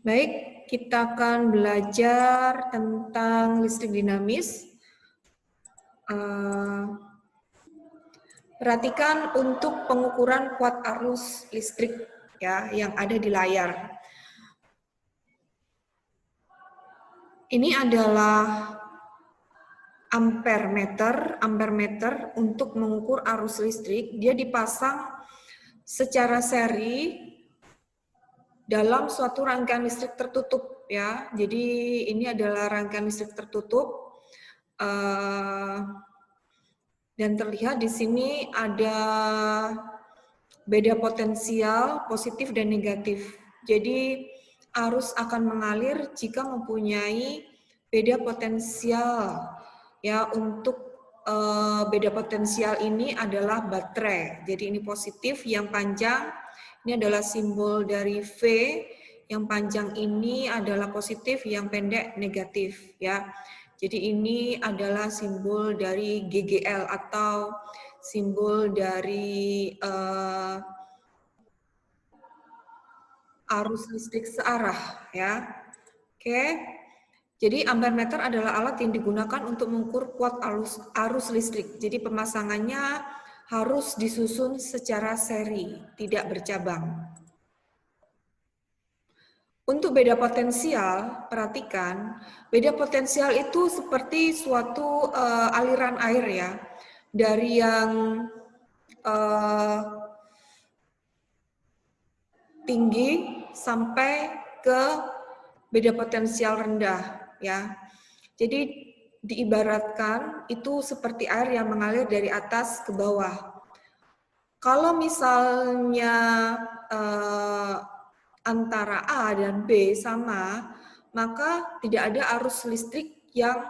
Baik, kita akan belajar tentang listrik dinamis. Perhatikan untuk pengukuran kuat arus listrik ya yang ada di layar. Ini adalah ampere meter untuk mengukur arus listrik. Dia dipasang secara seri dalam suatu rangkaian listrik tertutup ya. Jadi ini adalah rangkaian listrik tertutup dan terlihat di sini ada beda potensial positif dan negatif. Jadi arus akan mengalir jika mempunyai beda potensial ya. Untuk beda potensial ini adalah baterai. Jadi ini positif yang panjang. Ini adalah simbol dari V, yang panjang ini adalah positif, yang pendek negatif ya. Jadi ini adalah simbol dari GGL atau simbol dari arus listrik searah ya. Oke. Jadi ampere meter adalah alat yang digunakan untuk mengukur kuat arus listrik. Jadi pemasangannya harus disusun secara seri, tidak bercabang. Untuk beda potensial, perhatikan, beda potensial itu seperti suatu aliran air ya. Dari yang tinggi sampai ke beda potensial rendah ya. Jadi diibaratkan itu seperti air yang mengalir dari atas ke bawah. Kalau misalnya antara A dan B sama, maka tidak ada arus listrik yang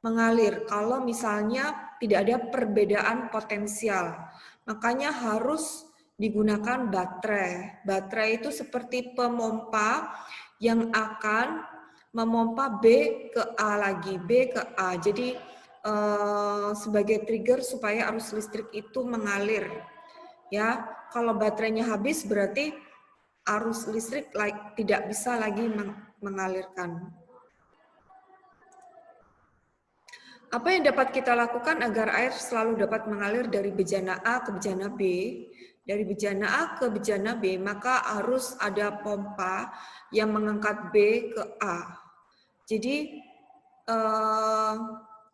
mengalir. Kalau misalnya tidak ada perbedaan potensial, makanya harus digunakan baterai. Baterai itu seperti pemompa yang akan memompa B ke A lagi, B ke A. Jadi sebagai trigger supaya arus listrik itu mengalir. Ya, kalau baterainya habis berarti arus listrik tidak bisa lagi mengalirkan. Apa yang dapat kita lakukan agar air selalu dapat mengalir dari bejana A ke bejana B? Dari bejana A ke bejana B, maka harus ada pompa yang mengangkat B ke A. Jadi,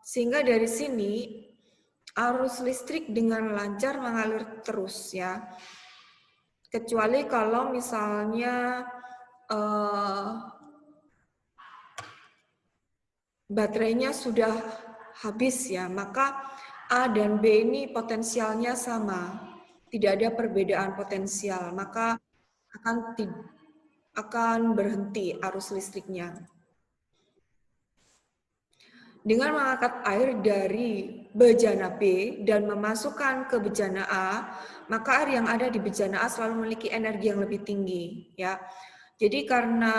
sehingga dari sini arus listrik dengan lancar mengalir terus ya. Kecuali kalau misalnya baterainya sudah habis ya, maka A dan B ini potensialnya sama, tidak ada perbedaan potensial, maka akan berhenti arus listriknya. Dengan mengangkat air dari bejana B dan memasukkan ke bejana A, maka air yang ada di bejana A selalu memiliki energi yang lebih tinggi ya. Jadi karena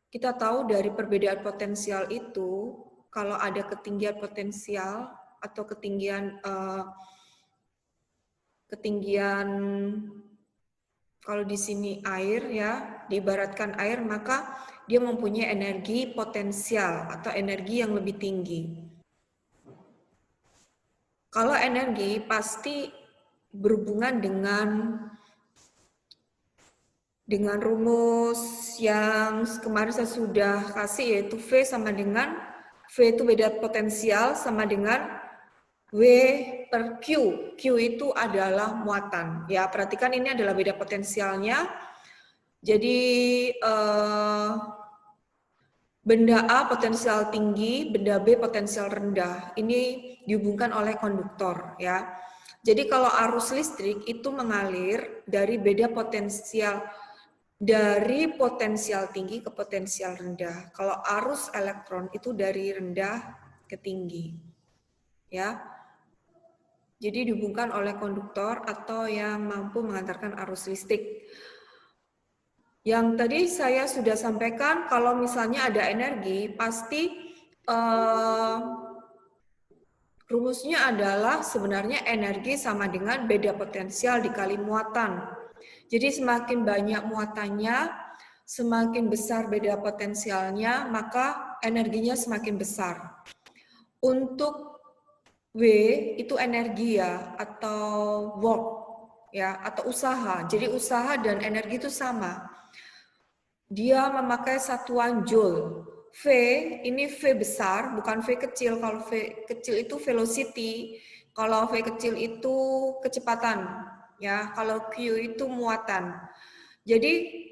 kita tahu dari perbedaan potensial itu, kalau ada ketinggian potensial atau ketinggian kalau di sini air ya, diibaratkan air, maka dia mempunyai energi potensial atau energi yang lebih tinggi. Kalau energi pasti berhubungan dengan rumus yang kemarin saya sudah kasih, yaitu V sama dengan V itu beda potensial sama dengan W per Q. Q itu adalah muatan. Ya, perhatikan ini adalah beda potensialnya. Jadi benda A potensial tinggi, benda B potensial rendah. Ini dihubungkan oleh konduktor ya. Jadi kalau arus listrik itu mengalir dari beda potensial, dari potensial tinggi ke potensial rendah. Kalau arus elektron itu dari rendah ke tinggi. Ya. Jadi dihubungkan oleh konduktor atau yang mampu mengantarkan arus listrik. Yang tadi saya sudah sampaikan, kalau misalnya ada energi, pasti rumusnya adalah sebenarnya energi sama dengan beda potensial dikali muatan. Jadi semakin banyak muatannya, semakin besar beda potensialnya, maka energinya semakin besar. Untuk W itu energi ya, atau work ya, atau usaha. Jadi usaha dan energi itu sama. Dia memakai satuan joule. V ini V besar, bukan V kecil. Kalau V kecil itu velocity, kalau V kecil itu kecepatan, ya. Kalau Q itu muatan. Jadi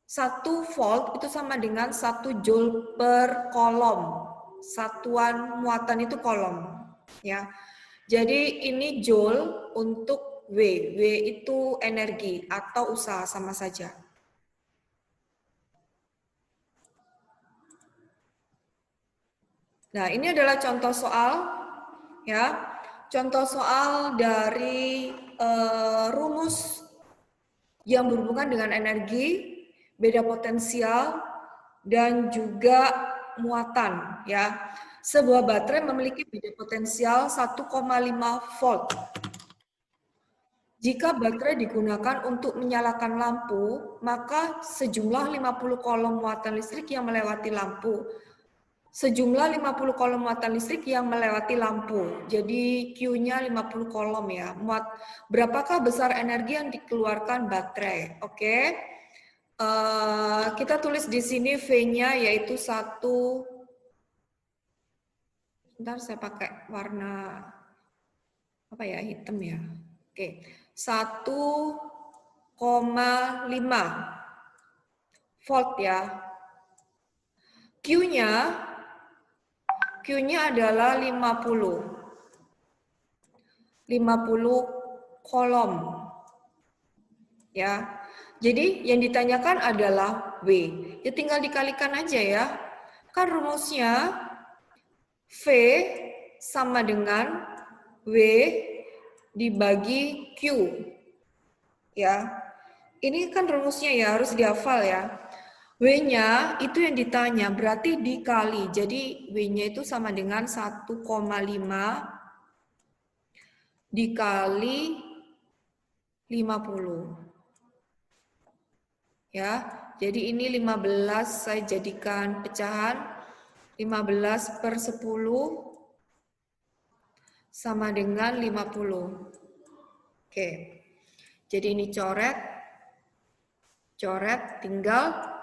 1 volt itu sama dengan 1 joule per kolom. Satuan muatan itu kolom, ya. Jadi ini joule untuk W. W itu energi atau usaha, sama saja. Nah, ini adalah contoh soal, ya. Contoh soal dari rumus yang berhubungan dengan energi, beda potensial, dan juga muatan, ya. Sebuah baterai memiliki beda potensial 1,5 volt. Jika baterai digunakan untuk menyalakan lampu, maka sejumlah 50 kolom muatan listrik yang melewati lampu. Sejumlah 50 kolom muatan listrik yang melewati lampu. Jadi Q-nya 50 kolom ya. Berapakah besar energi yang dikeluarkan baterai? Oke. Kita tulis di sini V-nya yaitu 1. Bentar saya pakai warna apa ya, hitam ya. Oke. 1,5 volt ya. Q-nya adalah 50 kolom. Ya. Jadi yang ditanyakan adalah W. Ya tinggal dikalikan aja ya. Kan rumusnya V sama dengan W dibagi Q. Ya. Ini kan rumusnya ya, harus dihafal ya. W-nya itu yang ditanya, berarti dikali. Jadi W-nya itu sama dengan 1,5 dikali 50. Ya, jadi ini 15 saya jadikan pecahan. 15 per 10 sama dengan 50. Oke, jadi ini coret. Coret, tinggal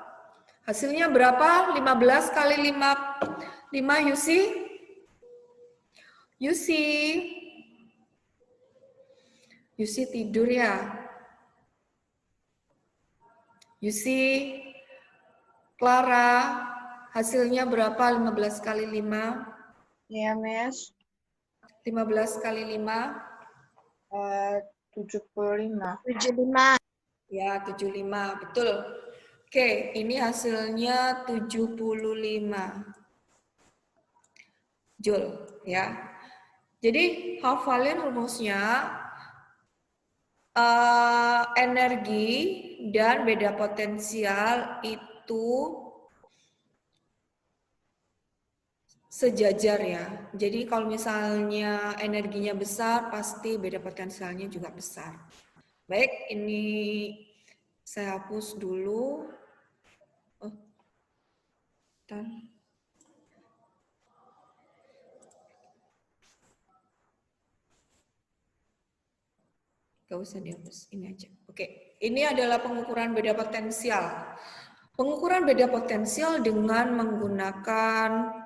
hasilnya berapa? 15 kali 5 you see? You see tidur ya? You see Clara, hasilnya berapa 15 kali 5? Ya, Miss. 15 kali 5? 75. 75. Ya, 75, betul. Oke, ini hasilnya 75 Joule ya. Jadi hafalin rumusnya, energi dan beda potensial itu sejajar ya. Jadi kalau misalnya energinya besar, pasti beda potensialnya juga besar. Baik, ini saya hapus dulu. Oh, bentar. Gak usah dihapus, ini aja. Oke, ini adalah pengukuran beda potensial. Pengukuran beda potensial dengan menggunakan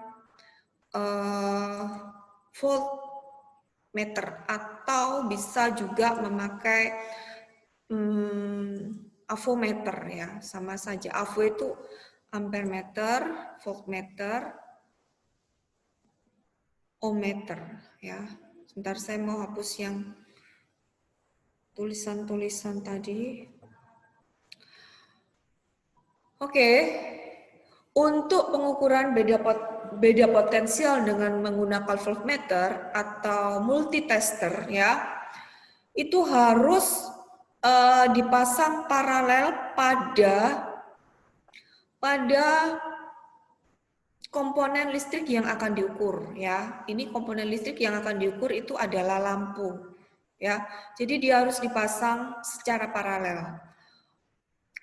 voltmeter atau bisa juga memakai avometer ya, sama saja. Avo itu ampere meter, voltmeter, ohmmeter ya. Sebentar saya mau hapus yang tulisan-tulisan tadi. Oke. Untuk pengukuran beda potensial dengan menggunakan voltmeter atau multitester ya, itu harus dipasang paralel pada komponen listrik yang akan diukur ya. Ini komponen listrik yang akan diukur itu adalah lampu ya. Jadi dia harus dipasang secara paralel.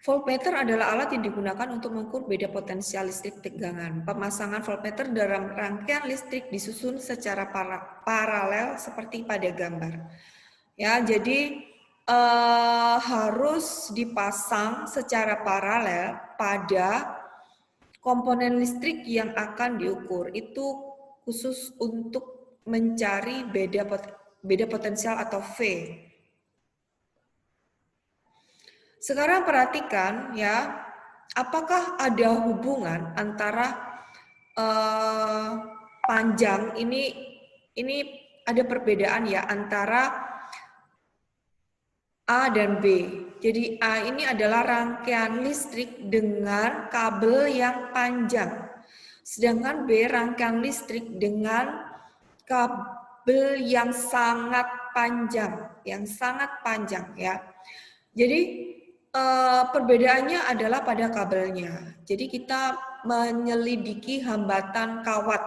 Voltmeter adalah alat yang digunakan untuk mengukur beda potensial listrik tegangan. Pemasangan voltmeter dalam rangkaian listrik disusun secara paralel seperti pada gambar. Ya, jadi harus dipasang secara paralel pada komponen listrik yang akan diukur. Itu khusus untuk mencari beda potensial atau V. Sekarang perhatikan ya, apakah ada hubungan antara panjang ini ada perbedaan ya antara A dan B. Jadi A ini adalah rangkaian listrik dengan kabel yang panjang. Sedangkan B rangkaian listrik dengan kabel yang sangat panjang ya. Jadi perbedaannya adalah pada kabelnya. Jadi kita menyelidiki hambatan kawat.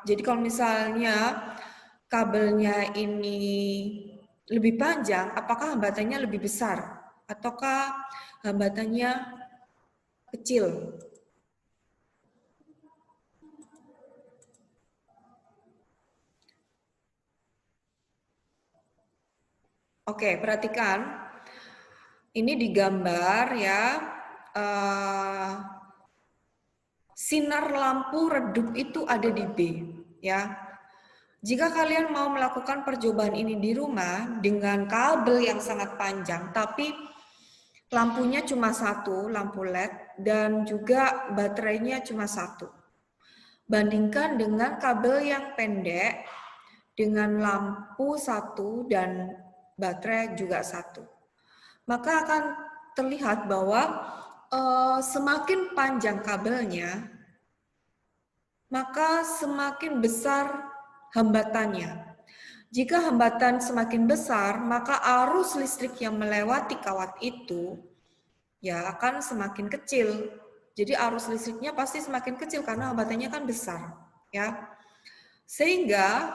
Jadi kalau misalnya kabelnya ini lebih panjang, apakah hambatannya lebih besar ataukah hambatannya kecil? Oke, perhatikan. Ini digambar ya. Sinar lampu redup itu ada di B ya. Jika kalian mau melakukan percobaan ini di rumah dengan kabel yang sangat panjang, tapi lampunya cuma satu, lampu LED, dan juga baterainya cuma satu. Bandingkan dengan kabel yang pendek dengan lampu satu dan baterai juga satu. Maka akan terlihat bahwa semakin panjang kabelnya, maka semakin besar hambatannya. Jika hambatan semakin besar, maka arus listrik yang melewati kawat itu ya akan semakin kecil. Jadi arus listriknya pasti semakin kecil karena hambatannya kan besar, ya. Sehingga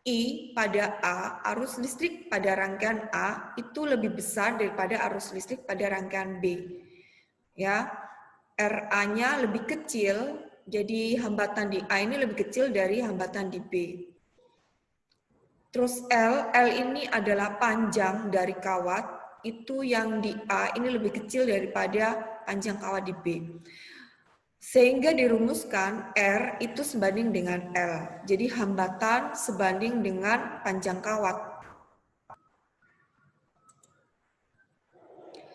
I pada A, arus listrik pada rangkaian A itu lebih besar daripada arus listrik pada rangkaian B. Ya. RA-nya lebih kecil, jadi hambatan di A ini lebih kecil dari hambatan di B. Terus L ini adalah panjang dari kawat, itu yang di A ini lebih kecil daripada panjang kawat di B. Sehingga dirumuskan R itu sebanding dengan L. Jadi hambatan sebanding dengan panjang kawat.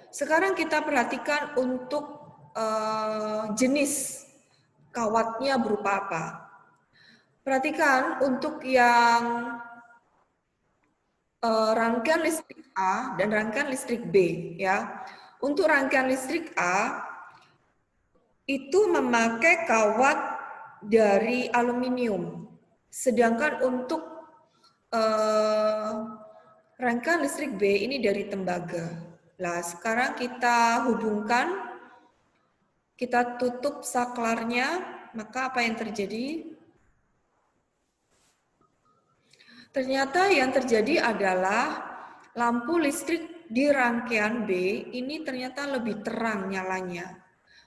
Sekarang kita perhatikan untuk jenis kawatnya berupa apa. Perhatikan untuk yang rangkaian listrik A dan rangkaian listrik B ya. Untuk rangkaian listrik A itu memakai kawat dari aluminium. Sedangkan untuk rangkaian listrik B ini dari tembaga. Nah, sekarang kita hubungkan, kita tutup saklarnya, maka apa yang terjadi? Ternyata yang terjadi adalah lampu listrik di rangkaian B ini ternyata lebih terang nyalanya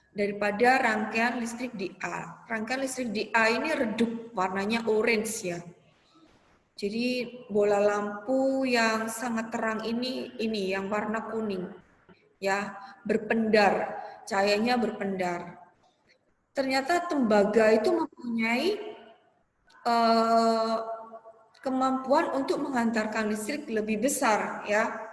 daripada rangkaian listrik di A. Rangkaian listrik di A ini redup, warnanya orange ya. Jadi bola lampu yang sangat terang ini yang warna kuning ya, berpendar, cahayanya berpendar. Ternyata tembaga itu mempunyai kemampuan untuk menghantarkan listrik lebih besar ya.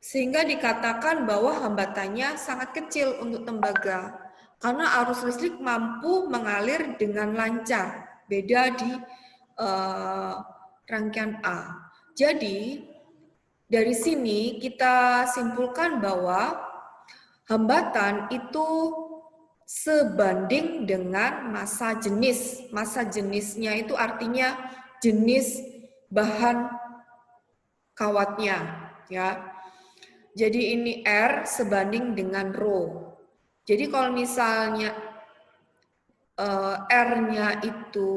Sehingga dikatakan bahwa hambatannya sangat kecil untuk tembaga karena arus listrik mampu mengalir dengan lancar, beda di rangkaian A. Jadi dari sini kita simpulkan bahwa hambatan itu sebanding dengan massa jenis. Massa jenisnya itu artinya jenis bahan kawatnya, ya. Jadi ini R sebanding dengan rho. Jadi kalau misalnya R-nya itu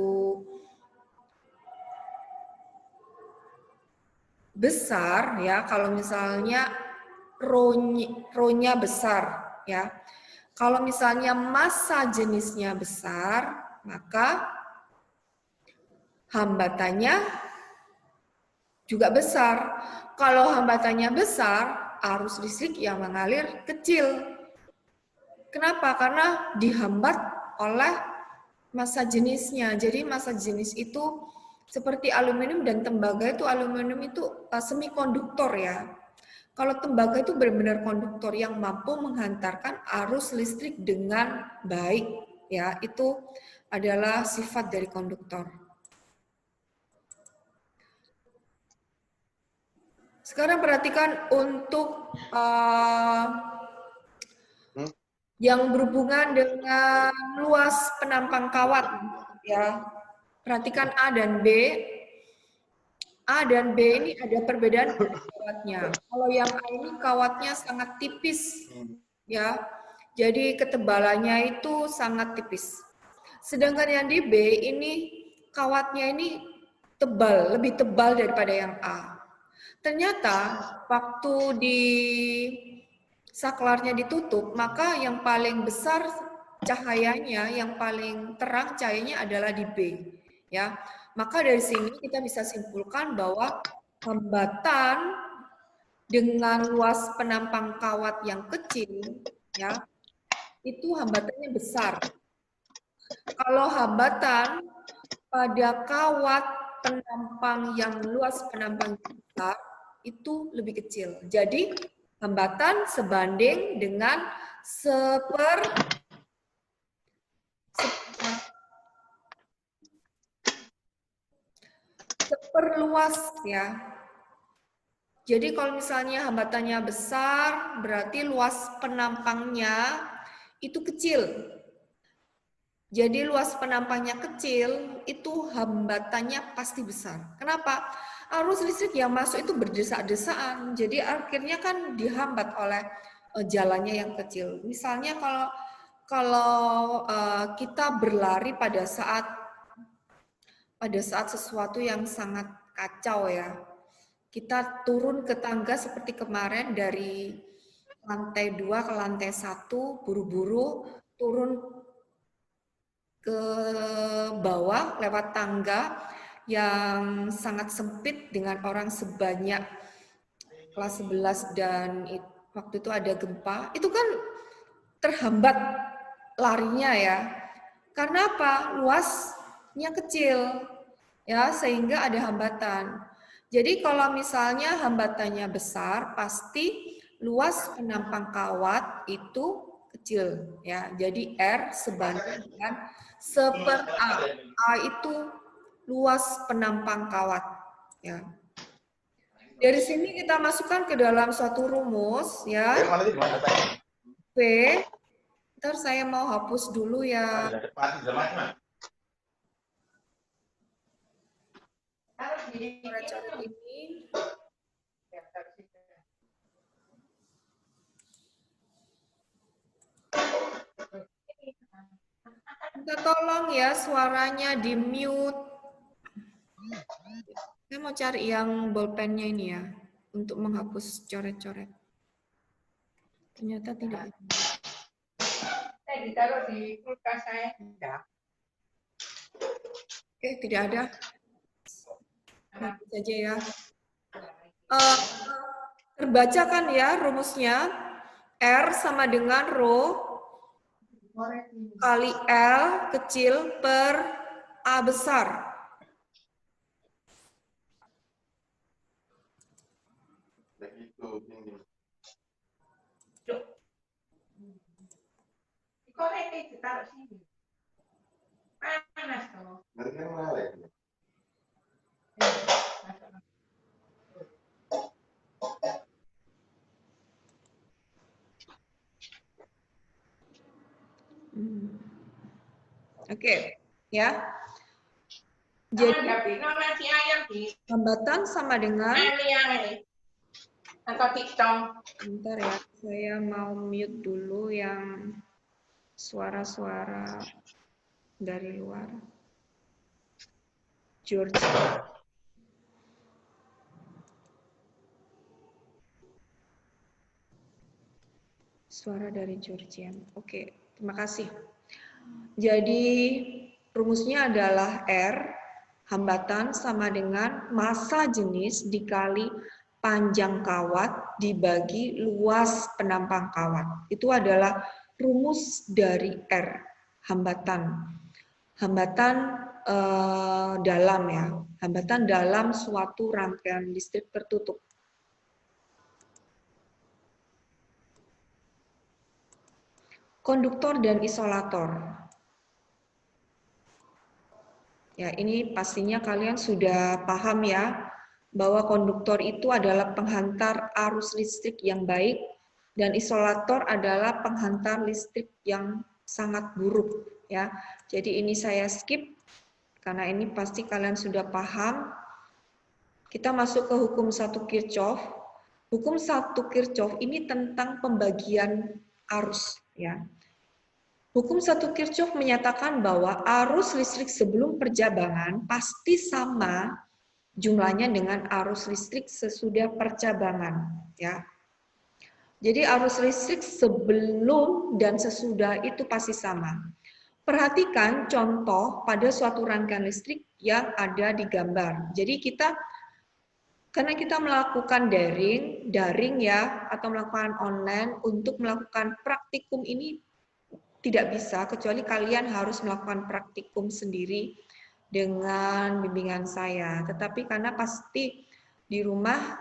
besar, ya, kalau misalnya rho-nya besar, ya. Kalau misalnya massa jenisnya besar, maka hambatannya juga besar. Kalau hambatannya besar, arus listrik yang mengalir kecil. Kenapa? Karena dihambat oleh massa jenisnya. Jadi massa jenis itu seperti aluminium dan tembaga itu, aluminium itu semikonduktor, ya. Kalau tembaga itu benar-benar konduktor yang mampu menghantarkan arus listrik dengan baik, ya. Itu adalah sifat dari konduktor. Sekarang perhatikan untuk yang berhubungan dengan luas penampang kawat, ya. Perhatikan A dan B. A dan B ini ada perbedaan pada kawatnya. Kalau yang A ini kawatnya sangat tipis, ya. Jadi ketebalannya itu sangat tipis. Sedangkan yang di B ini kawatnya ini tebal, lebih tebal daripada yang A. Ternyata waktu di saklarnya ditutup, maka yang paling besar cahayanya, yang paling terang cahayanya adalah di B, ya. Maka dari sini kita bisa simpulkan bahwa hambatan dengan luas penampang kawat yang kecil, ya, itu hambatannya besar. Kalau hambatan pada kawat penampang yang luas penampang besar itu lebih kecil. Jadi hambatan sebanding dengan seperluas, ya. Jadi kalau misalnya hambatannya besar, berarti luas penampangnya itu kecil. Jadi luas penampangnya kecil, itu hambatannya pasti besar. Kenapa? Arus listrik yang masuk itu berdesak-desaan. Jadi akhirnya kan dihambat oleh jalannya yang kecil. Misalnya kalau kita berlari pada saat sesuatu yang sangat kacau, ya. Kita turun ke tangga seperti kemarin dari lantai 2 ke lantai 1, buru-buru turun ke bawah lewat tangga yang sangat sempit dengan orang sebanyak kelas 11 dan waktu itu ada gempa, itu kan terhambat larinya, ya. Karena apa? Luasnya kecil, ya, sehingga ada hambatan. Jadi kalau misalnya hambatannya besar, pasti luas penampang kawat itu kecil, ya. Jadi R sebanding dengan seper A. A itu luas penampang kawat, ya. Dari sini kita masukkan ke dalam suatu rumus, ya. P. Ntar saya mau hapus dulu, ya. Coret-coret ini. Minta tolong ya suaranya di mute. Saya mau cari yang bolpennya ini, ya, untuk menghapus coret-coret. Ternyata tidak ada. Ditaruh di kulkas saya. Oke, tidak ada. Nanti saja, ya. Terbaca kan ya rumusnya? R sama dengan rho kali L kecil per A besar. Korek ditaruh sini. Panas tuh. Oke, ya. Jadi nasi ayam di hambatan sama dengan atau TikTok. bentar ya, saya mau mute dulu yang suara-suara dari luar. George. Suara dari Georgia. Oke, terima kasih. Jadi rumusnya adalah R, hambatan sama dengan massa jenis dikali panjang kawat dibagi luas penampang kawat. Itu adalah rumus dari R, hambatan. Hambatan dalam ya, hambatan dalam suatu rangkaian listrik tertutup. Konduktor dan isolator. Ya, ini pastinya kalian sudah paham ya, bahwa konduktor itu adalah penghantar arus listrik yang baik, dan isolator adalah penghantar listrik yang sangat buruk. Ya, jadi ini saya skip, karena ini pasti kalian sudah paham. Kita masuk ke hukum 1 Kirchhoff. Hukum 1 Kirchhoff ini tentang pembagian arus. Ya. Hukum 1 Kirchhoff menyatakan bahwa arus listrik sebelum percabangan pasti sama jumlahnya dengan arus listrik sesudah percabangan. Ya. Jadi arus listrik sebelum dan sesudah itu pasti sama. Perhatikan contoh pada suatu rangkaian listrik yang ada di gambar. Jadi karena kita melakukan daring ya, atau melakukan online, untuk melakukan praktikum ini tidak bisa, kecuali kalian harus melakukan praktikum sendiri dengan bimbingan saya. Tetapi karena pasti di rumah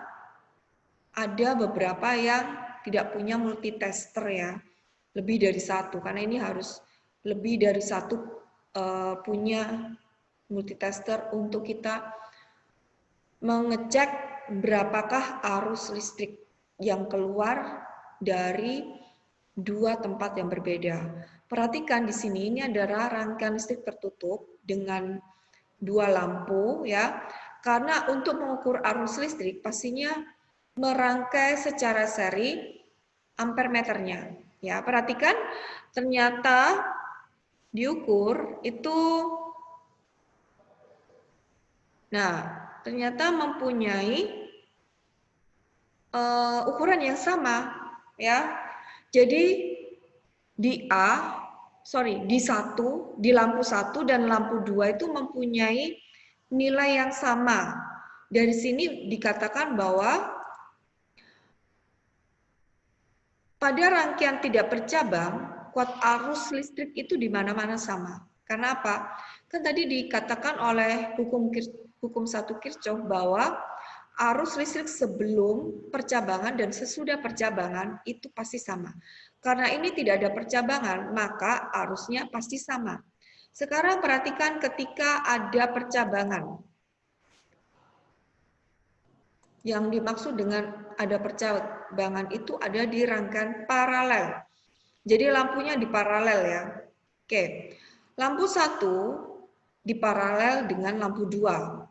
ada beberapa yang tidak punya multitester ya, lebih dari satu, karena ini harus lebih dari satu punya multitester untuk kita mengecek berapakah arus listrik yang keluar dari dua tempat yang berbeda. Perhatikan di sini, ini adalah rangkaian listrik tertutup dengan dua lampu ya. Karena untuk mengukur arus listrik pastinya merangkai secara seri ampermeternya. Ya, perhatikan ternyata diukur itu, nah ternyata mempunyai ukuran yang sama ya. Jadi di lampu 1 dan lampu 2 itu mempunyai nilai yang sama. Dari sini dikatakan bahwa pada rangkaian tidak bercabang, kuat arus listrik itu di mana-mana sama. Karena apa? Kan tadi dikatakan oleh hukum 1 Kirchhoff bahwa arus listrik sebelum percabangan dan sesudah percabangan itu pasti sama. Karena ini tidak ada percabangan, maka arusnya pasti sama. Sekarang perhatikan ketika ada percabangan. Yang dimaksud dengan ada percabangan itu ada di rangkaian paralel. Jadi lampunya di paralel ya. Oke. Lampu 1 di paralel dengan lampu 2.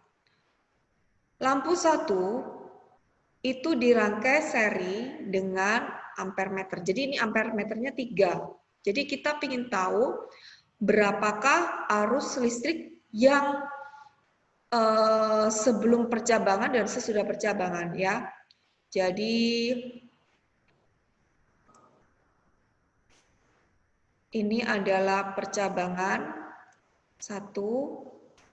Lampu 1 itu dirangkai seri dengan ampermeter. Jadi ini ampermeternya 3. Jadi kita ingin tahu berapakah arus listrik yang sebelum percabangan dan sesudah percabangan ya. Jadi ini adalah percabangan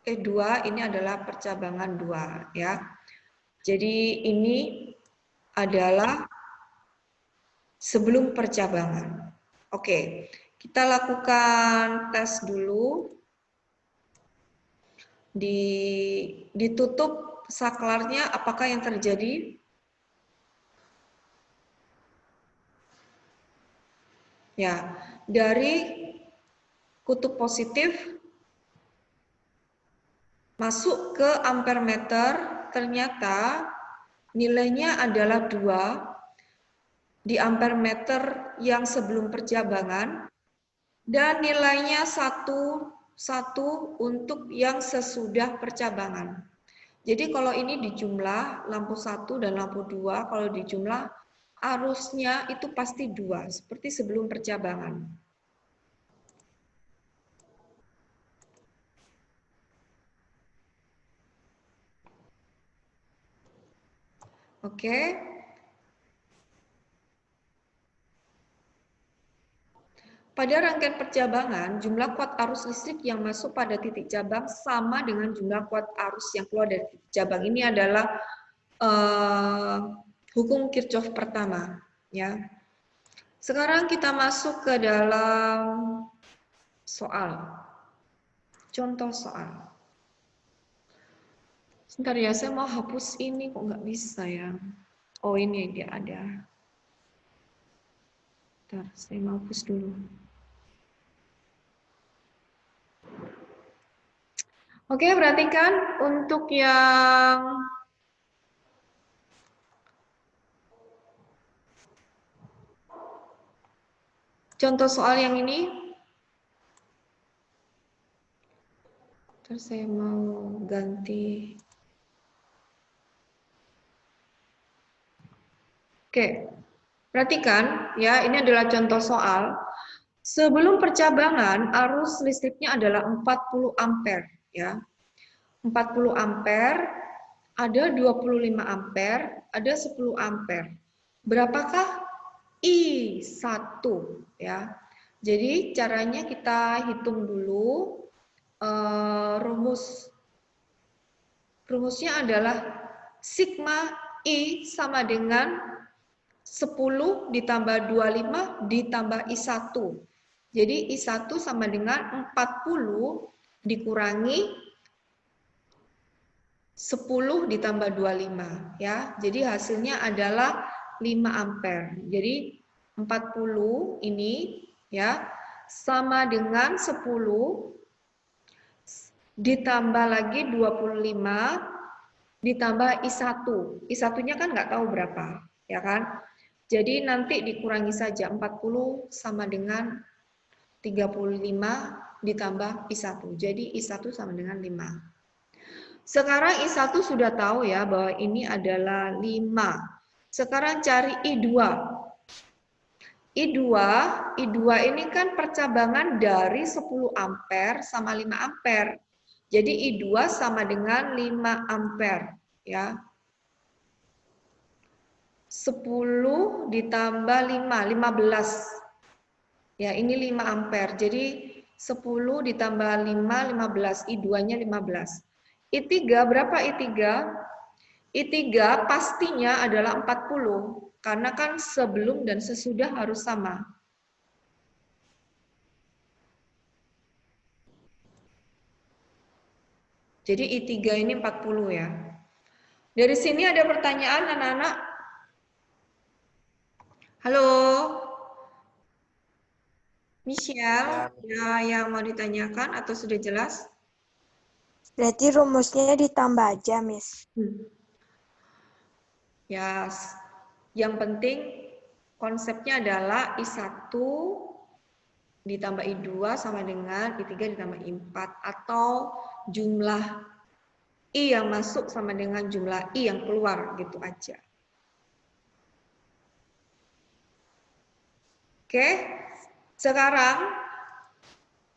2, ini adalah percabangan 2 ya. Jadi ini adalah sebelum percabangan. Oke, kita lakukan tes dulu. Ditutup saklarnya, apakah yang terjadi? Ya, dari kutub positif masuk ke ampermeter, ternyata nilainya adalah 2 di ampermeter yang sebelum percabangan, dan nilainya 1 satu untuk yang sesudah percabangan. Jadi kalau ini dijumlah lampu 1 dan lampu 2, kalau dijumlah arusnya itu pasti 2, seperti sebelum percabangan. Oke. Pada rangkaian percabangan, jumlah kuat arus listrik yang masuk pada titik cabang sama dengan jumlah kuat arus yang keluar dari titik cabang. Ini adalah hukum Kirchhoff pertama, ya. Sekarang kita masuk ke dalam soal. Contoh soal. Sebentar ya, saya mau hapus ini kok nggak bisa ya. Oh ini dia ada. Bentar, saya mau hapus dulu. Oke, perhatikan untuk yang contoh soal yang ini. Terus saya mau ganti. Oke, perhatikan ya, ini adalah contoh soal. Sebelum percabangan, arus listriknya adalah 40 ampere ya. 40 ampere, ada 25 ampere, ada 10 ampere. Berapakah I1 ya? Jadi caranya kita hitung dulu rumusnya adalah sigma I sama dengan 10 ditambah 25 ditambah I1. Jadi I1 sama dengan 40 dikurangi 10 ditambah 25 ya. Jadi hasilnya adalah 5 ampere. Jadi 40 ini ya sama dengan 10 ditambah lagi 25 ditambah I1. I1-nya kan nggak tahu berapa, ya kan? Jadi nanti dikurangi saja 40 sama dengan 35 ditambah I1. Jadi I1 sama dengan 5. Sekarang I1 sudah tahu ya bahwa ini adalah 5. Sekarang cari I2. I2 ini kan percabangan dari 10 ampere sama 5 ampere. Jadi I2 sama dengan 5 ampere ya. 10 ditambah 5, 15. Ya, ini 5 ampere. Jadi 10 ditambah 5, 15. I2-nya 15. I3 berapa I3? I3 pastinya adalah 40 karena kan sebelum dan sesudah harus sama. Jadi I3 ini 40 ya. Dari sini ada pertanyaan anak-anak? Halo? Michelle, ya, yang mau ditanyakan atau sudah jelas? Berarti rumusnya ditambah aja, Miss. Ya, yang penting konsepnya adalah I1 ditambah I2 sama dengan I3 ditambah I4 atau jumlah I yang masuk sama dengan jumlah I yang keluar gitu aja. Oke, sekarang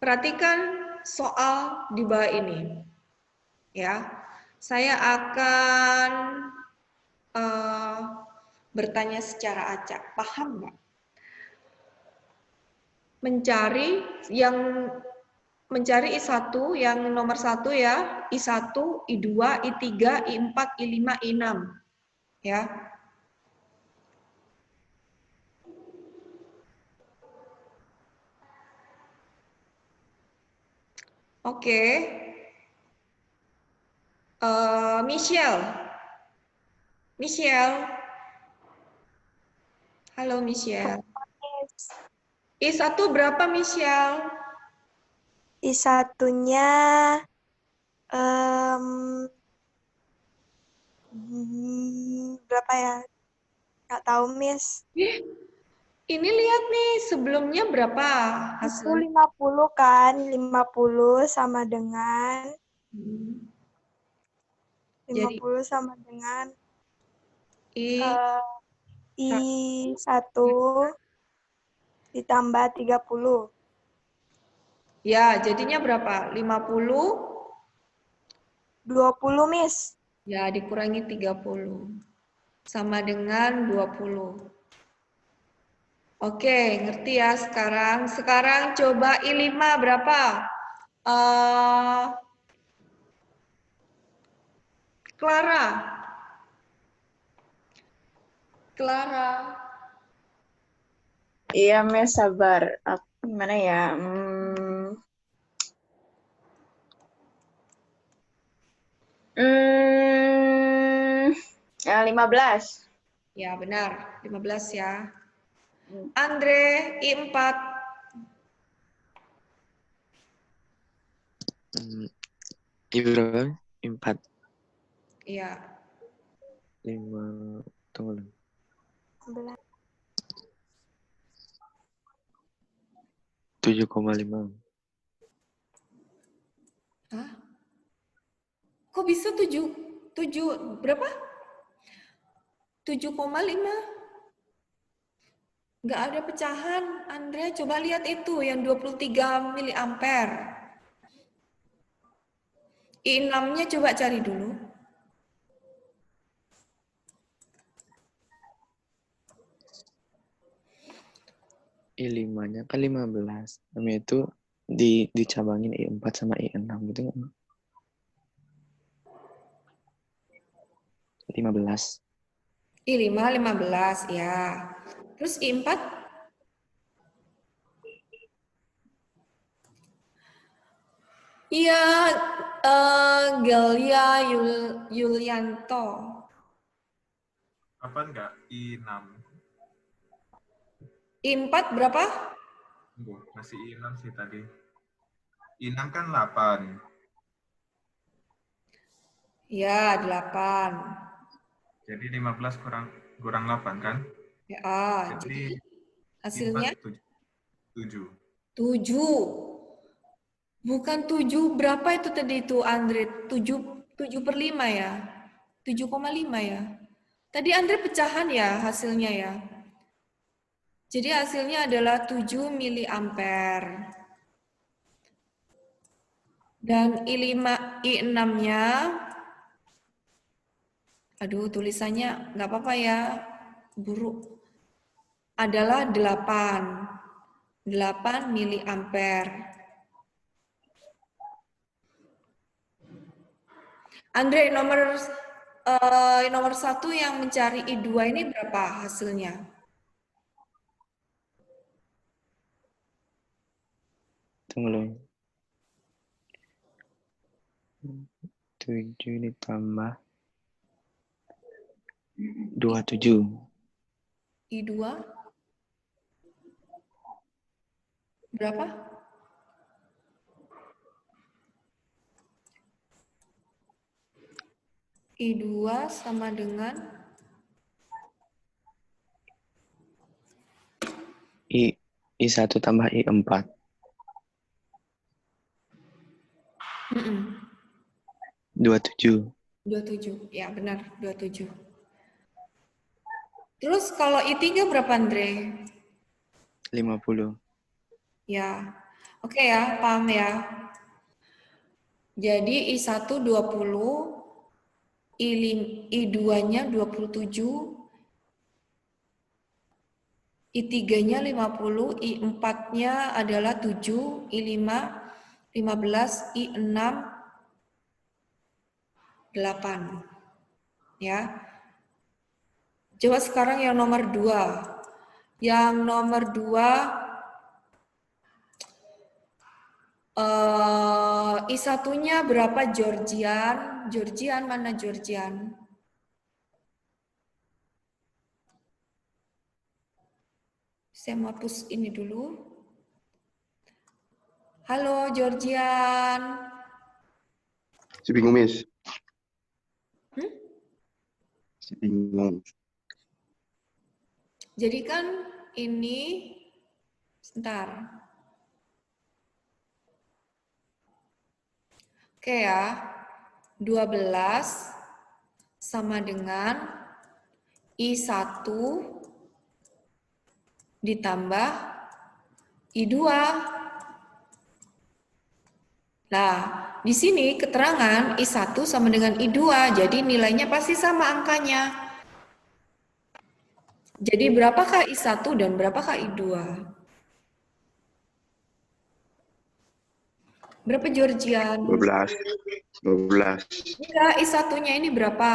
perhatikan soal di bawah ini. Ya, saya akan bertanya secara acak. Paham nggak? Mencari I1 yang nomor 1 ya, I1, I2, I3, I4, I5, I6. Ya. Oke. Michelle. Halo Michelle. I1 berapa Michelle? I1-nya berapa ya? Nggak tahu, Miss. Ini lihat nih, sebelumnya berapa Itu hasilnya? 50 kan? 50 sama dengan Hmm. 50 sama dengan I I1 ditambah 30. ya, jadinya berapa? 50 20, Miss. ya dikurangi 30 sama dengan 20. Oke, ngerti ya sekarang. Sekarang coba I5 berapa? Clara. Clara. Iya, Mes, sabar. Gimana ya? Ya, 15. Ya, benar. 15 ya. Andre, I4. Berapa? 4, Iya. 5, tunggu dulu. 11. 7,5. Hah? Kok bisa 7 berapa? 7,5. Nggak ada pecahan. Andre, coba lihat itu yang 23 miliampere. I6-nya coba cari dulu. I5-nya kan 15. Namanya itu dicabangin I4 sama I6 gitu kan. 15. I5 15 ya. Terus I4 iya, Gelia Yulianto. Apa enggak? I6. I4 berapa? Masih I6 sih tadi. I6 kan 8. Ya, 8. Jadi 15 kurang 8 kan? Ya, Jadi jadi hasilnya I4 7. 7. Bukan 7, berapa itu tadi itu Andre? 7/5 ya? 7,5 ya? Tadi Andre pecahan ya hasilnya ya? Jadi hasilnya adalah 7 miliampere. Dan I5, I6-nya, aduh tulisannya nggak apa-apa ya, buruk. Adalah 8 miliampere. Andre, nomor 1 yang mencari I2 ini berapa hasilnya? Tunggu dulu. 7 ditambah 27. I2 berapa? I2 sama dengan I1 tambah I4. 27. 27. Ya, benar, 27. Terus kalau I3 berapa, Andre? 50. Ya. Oke ya, paham ya. Jadi I1 20, I2-nya 27, I3-nya 50, I4-nya adalah 7, I5 15, I6 8. Ya. Coba sekarang yang nomor 2. Yang nomor 2 I1-nya berapa Georgian? Georgian mana Georgian? Saya mau hapus ini dulu. Halo Georgian. Si bingung, Miss. Hmm? Si bingung. Jadi kan ini, sebentar. Oke ya, 12 sama dengan I1 ditambah I2. Nah, di sini keterangan I1 sama dengan I2, jadi nilainya pasti sama angkanya. Jadi berapakah I1 dan berapakah I2? Berapa Georgian? 12. 12. Enggak, I1-nya ini berapa?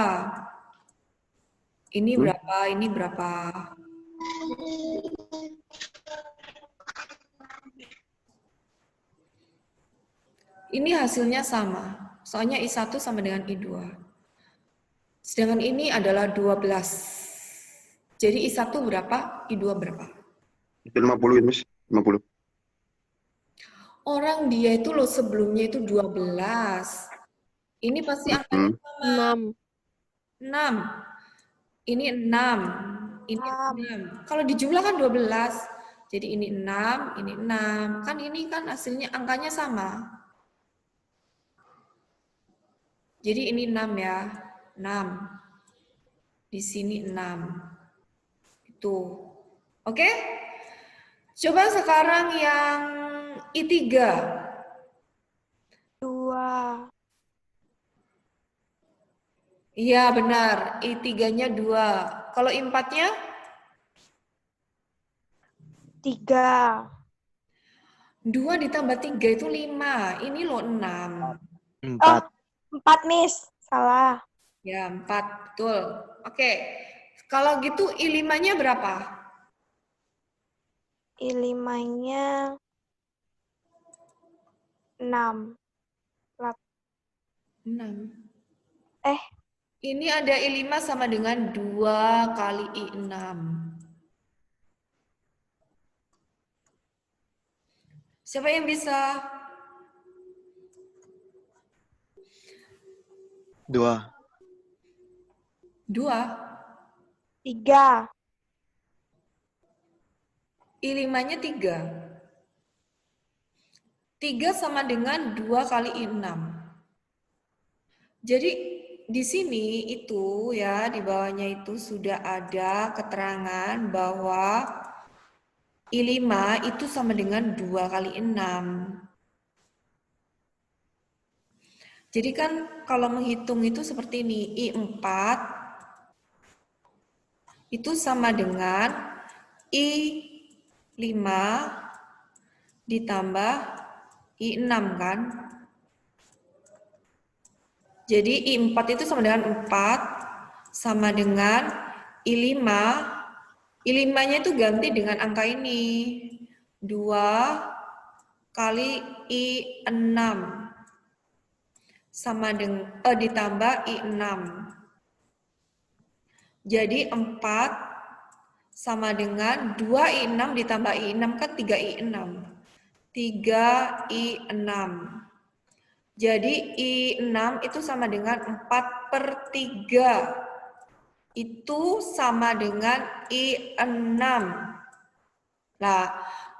Ini berapa? Ini berapa? Ini hasilnya sama. Soalnya I1 sama dengan I2. Sedangkan ini adalah 12. Jadi I1 berapa? I2 berapa? Itu 50 itu, Mas. 50. Orang dia itu loh sebelumnya itu 12. Ini pasti angkanya sama. 6. Ini 6. Ini 6. Kalau dijumlahkan 12. Jadi ini 6, ini 6. Kan ini kan hasilnya angkanya sama. Jadi ini 6 ya. 6. Di sini 6. Itu. Oke? Coba sekarang yang I3. 2. Iya benar, I3-nya 2. Kalau I4-nya? 3. 2 ditambah 3 itu 5. Ini loh 6. 4. 4, Miss. Salah. Ya, 4. Betul. Oke. Kalau gitu I5-nya berapa? I5-nya 6. 6. Eh. Ini ada I5 sama dengan 2 kali I6. Siapa yang bisa? 2. 2. 3. I5-nya 3. 3 sama dengan 2 kali I6. Jadi di sini itu ya, di bawahnya itu sudah ada keterangan bahwa I5 itu sama dengan 2 kali 6. Jadi kan kalau menghitung itu seperti ini, I4 itu sama dengan I5 ditambah I6 kan? Jadi I4 itu sama dengan 4, sama dengan I5. I5-nya itu ganti dengan angka ini. 2 kali I6 sama dengan ditambah I6. Jadi 4 sama dengan 2 I6 ditambah I6 kan 3 I6. 3 I6. Jadi I6 itu sama dengan 4/3. Itu sama dengan I6. Nah,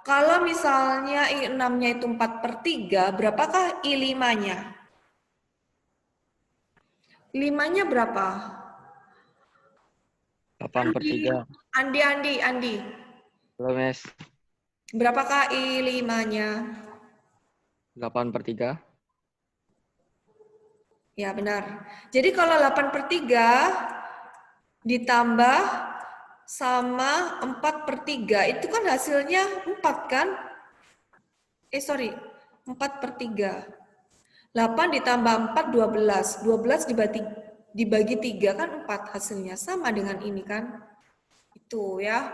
kalau misalnya I6-nya itu 4/3, berapakah I5-nya? 5-nya berapa? 8/3. Andi. Halo, Mes. Berapakah I5-nya? 8/3. Ya, benar. Jadi kalau 8/3 ditambah sama 4/3, itu kan hasilnya 4 kan? 4/3. 8 ditambah 4, 12. 12 dibagi 3 kan 4 hasilnya. Sama dengan ini kan? Itu ya.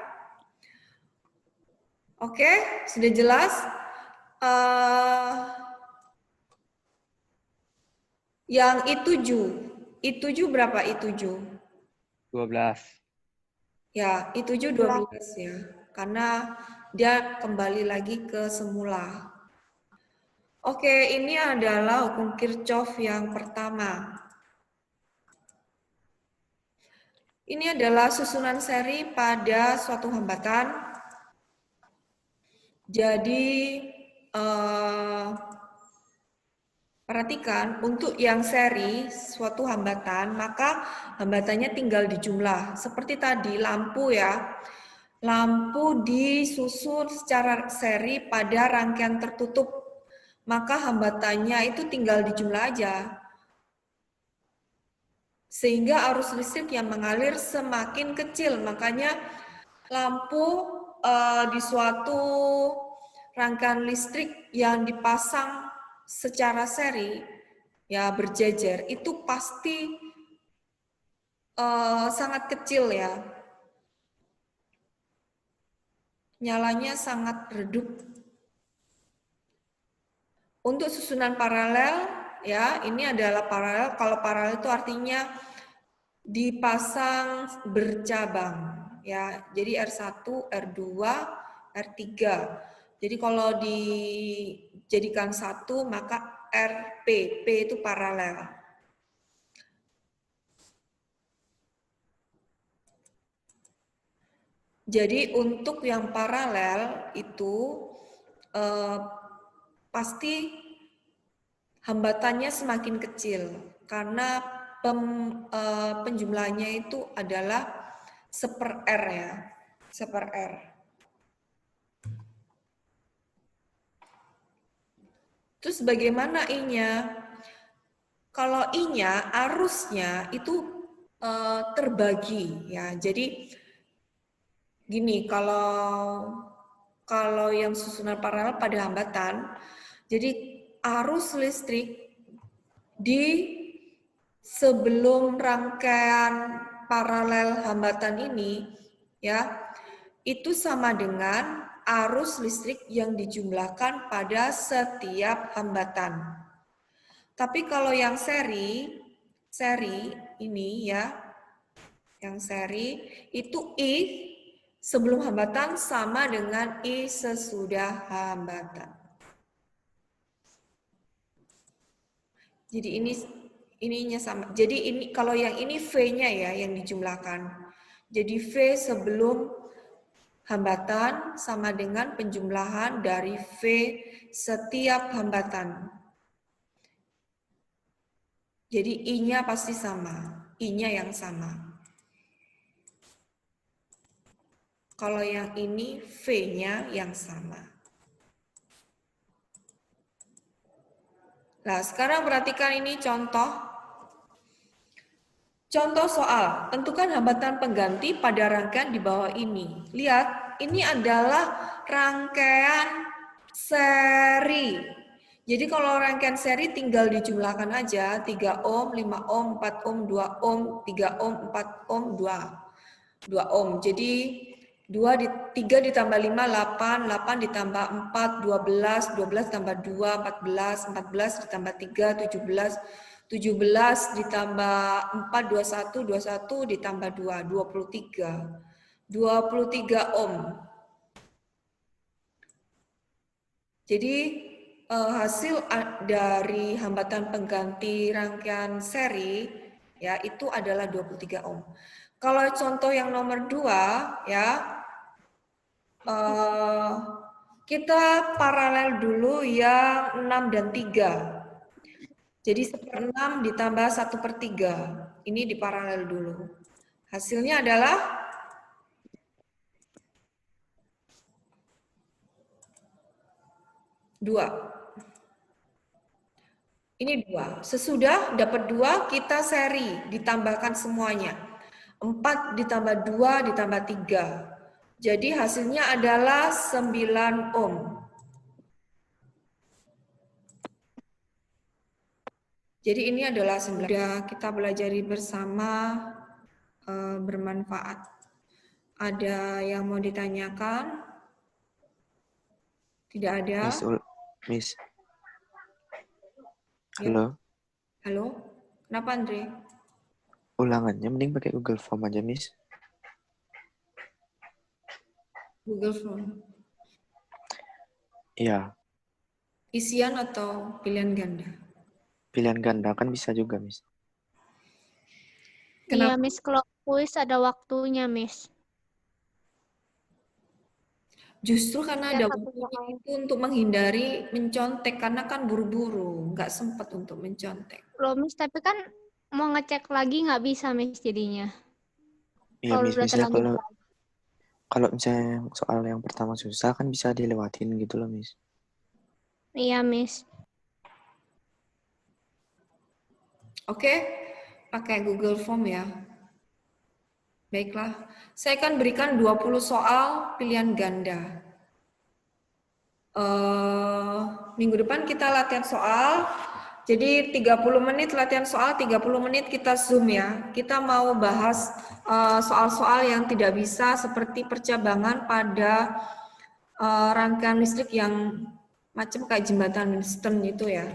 Oke, sudah jelas? Yang I7 berapa I7? 12. Ya, I7 12 ya. Karena dia kembali lagi ke semula. Oke, ini adalah hukum Kirchhoff yang pertama. Ini adalah susunan seri pada suatu hambatan. Jadi perhatikan untuk yang seri suatu hambatan, maka hambatannya tinggal dijumlah. Seperti tadi lampu ya. Lampu disusun secara seri pada rangkaian tertutup, maka hambatannya itu tinggal dijumlah aja. Sehingga arus listrik yang mengalir semakin kecil. Makanya lampu di suatu rangkaian listrik yang dipasang secara seri, ya berjejer, itu pasti sangat kecil ya. Nyalanya sangat redup. Untuk susunan paralel, ya ini adalah paralel. Kalau paralel itu artinya dipasang bercabang, ya. Jadi R1, R2, R3. Jadi kalau dijadikan satu, maka RP, P itu paralel. Jadi untuk yang paralel itu pasti hambatannya semakin kecil karena penjumlahannya itu adalah 1/R ya, 1/R. Terus bagaimana I-nya? Kalau I-nya arusnya itu terbagi ya. Jadi gini, kalau yang susunan paralel pada hambatan, jadi arus listrik di sebelum rangkaian paralel hambatan ini ya, itu sama dengan arus listrik yang dijumlahkan pada setiap hambatan. Tapi kalau yang seri ini ya, yang seri itu I sebelum hambatan sama dengan I sesudah hambatan. Jadi ininya sama. Jadi ini kalau yang ini V-nya ya yang dijumlahkan. Jadi V sebelum hambatan sama dengan penjumlahan dari V setiap hambatan. Jadi I-nya pasti sama. I-nya yang sama. Kalau yang ini V-nya yang sama. Nah, sekarang perhatikan ini contoh. Contoh soal, tentukan hambatan pengganti pada rangkaian di bawah ini. Lihat, ini adalah rangkaian seri. Jadi kalau rangkaian seri tinggal dijumlahkan aja, 3 ohm, 5 ohm, 4 ohm, 2 ohm, 3 ohm, 4 ohm, 2 ohm. Jadi 3 ditambah 5, 8, 8 ditambah 4, 12, 12 ditambah 2, 14, 14 ditambah 3, 17, 17 ditambah 4, 21, 21 ditambah 2, 23. 23 ohm. Jadi hasil dari hambatan pengganti rangkaian seri ya itu adalah 23 ohm. Kalau contoh yang nomor 2 ya, kita paralel dulu yang 6 dan 3. Jadi 1/6 ditambah 1/3. Ini diparalel dulu. Hasilnya adalah dua. Ini 2. Sesudah dapat 2, kita seri, ditambahkan semuanya. 4 ditambah 2 ditambah 3. Jadi hasilnya adalah 9 ohm. Jadi ini adalah 9. Sudah kita pelajari bersama, bermanfaat. Ada yang mau ditanyakan? Tidak ada? Miss. Ya. Halo. Halo? Kenapa Andre? Ulangannya mending pakai Google Form aja, Miss. Google Form. Iya, Isian atau pilihan ganda? pilihan ganda kan bisa juga, Miss. Iya, Kenapa? Miss, kalau kuis ada waktunya, Miss. Justru karena Ya, ada satu waktunya soal. itu untuk menghindari mencontek karena kan buru-buru, nggak sempat untuk mencontek. Loh, Miss, tapi kan mau ngecek lagi nggak bisa, Miss, jadinya. Iya, Kalau Miss, udah misalnya terlanjur. kalau misalnya yang soal yang pertama susah kan bisa dilewatin gitu loh, Miss. Iya, Miss. Oke, pakai Google Form ya. Baiklah, saya akan berikan 20 soal pilihan ganda. Minggu depan kita latihan soal, jadi 30 menit latihan soal, 30 menit kita Zoom ya. Kita mau bahas soal-soal yang tidak bisa seperti percabangan pada rangkaian listrik yang macam kayak jembatan Winston itu ya.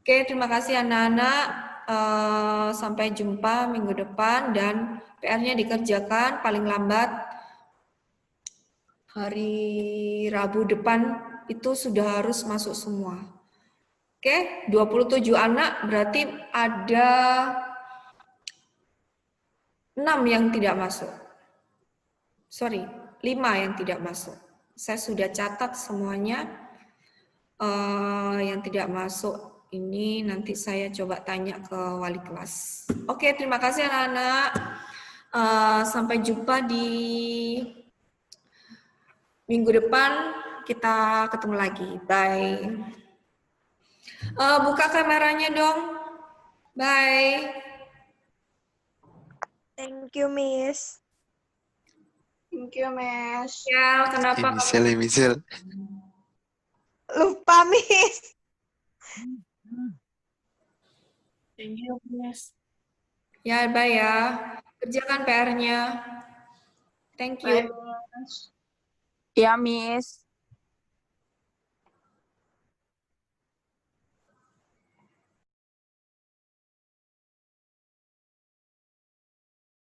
Oke, terima kasih anak-anak. Sampai jumpa minggu depan dan PR-nya dikerjakan paling lambat hari Rabu depan itu sudah harus masuk semua. Oke, 27 anak berarti ada 6 yang tidak masuk. Sorry, 5 yang tidak masuk. Saya sudah catat semuanya. Yang tidak masuk ini nanti saya coba tanya ke wali kelas. Oke, terima kasih anak-anak. Sampai jumpa di minggu depan. Kita ketemu lagi. Bye. Buka kameranya dong. Bye. Thank you, Miss. Thank you, Miss. Ya, kenapa? Michelle. Lupa, Miss. Thank you, Miss. Ya, bye ya. Kerjakan PR-nya. Thank you. Bye, Miss. Ya, Miss.